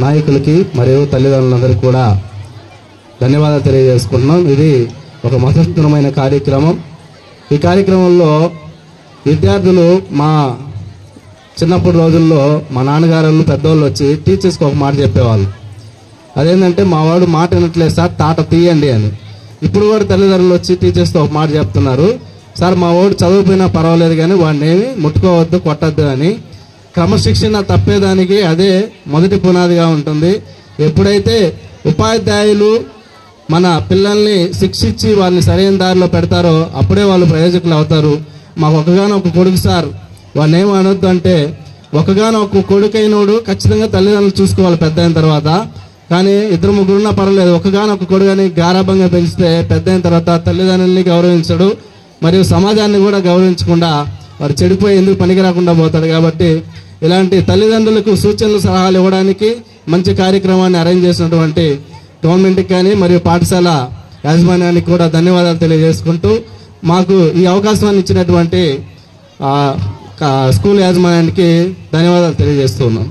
నాయకులకి మరియు తల్లిదండ్రులందరికీ కూడా ధన్యవాదాలు తెలియజేసుకుంటున్నాం. ఇది ఒక మహత్తరమైన కార్యక్రమం. ఈ కార్యక్రమంలో విద్యార్థులు మా చిన్నప్పటి రోజుల్లో మా నాన్నగారు పెద్దవాళ్ళు వచ్చి టీచర్స్కి ఒక మాట చెప్పేవాళ్ళు. అదేంటంటే మా వాడు మాట వినట్లేదు సార్, తాట తీయండి అని. ఇప్పుడు కూడా తల్లిదండ్రులు వచ్చి టీచర్స్తో ఒక మాట చెప్తున్నారు, సార్ మా వాడు చదువుపోయినా పర్వాలేదు కానీ వాడిని ఏమి ముట్టుకోవద్దు, కొట్టద్దు అని. క్రమశిక్షణ తప్పేదానికి అదే మొదటి పునాదిగా ఉంటుంది. ఎప్పుడైతే ఉపాధ్యాయులు మన పిల్లల్ని శిక్షించి వాళ్ళని సరైన దారిలో పెడతారో అప్పుడే వాళ్ళు ప్రయోజకులు అవుతారు. మాకు ఒకగానొక కొడుకు సార్, వాడిని ఏమి అనొద్దు అంటే, ఒకగానొక కొడుకైనోడు ఖచ్చితంగా తల్లిదండ్రులు చూసుకోవాలి పెద్ద అయిన తర్వాత. కానీ ఇద్దరు ముగ్గురున్నా పర్వాలేదు, ఒకగానొక కొడుకుని గారాభంగా పెంచితే పెద్ద అయిన తర్వాత తల్లిదండ్రుల్ని గౌరవించడు, మరియు సమాజాన్ని కూడా గౌరవించకుండా వాడు చెడిపోయి ఎందుకు పనికి రాకుండా పోతాడు. కాబట్టి ఇలాంటి తల్లిదండ్రులకు సూచనలు సలహాలు ఇవ్వడానికి మంచి కార్యక్రమాన్ని అరేంజ్ చేసినటువంటి గవర్నమెంట్కి కానీ మరియు పాఠశాల యాజమాన్యానికి కూడా ధన్యవాదాలు తెలియజేసుకుంటూ, మాకు ఈ అవకాశాన్ని ఇచ్చినటువంటి స్కూల్ యాజమాన్యానికి ధన్యవాదాలు తెలియజేస్తున్నాం.